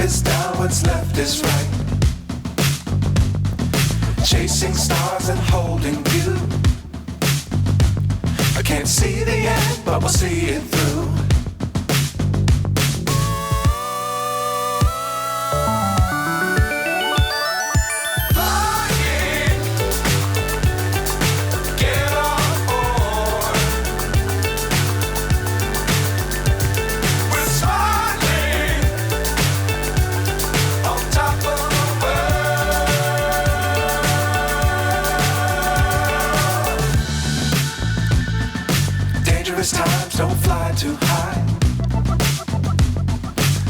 is down, what's left is right. Chasing stars and holding you. I can't see the end, but we'll see it through. Times don't fly too high.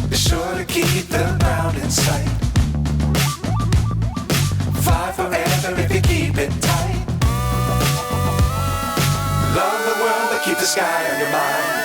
Be sure to keep the ground in sight. Fly forever if you keep it tight. Love the world, but keep the sky on your mind.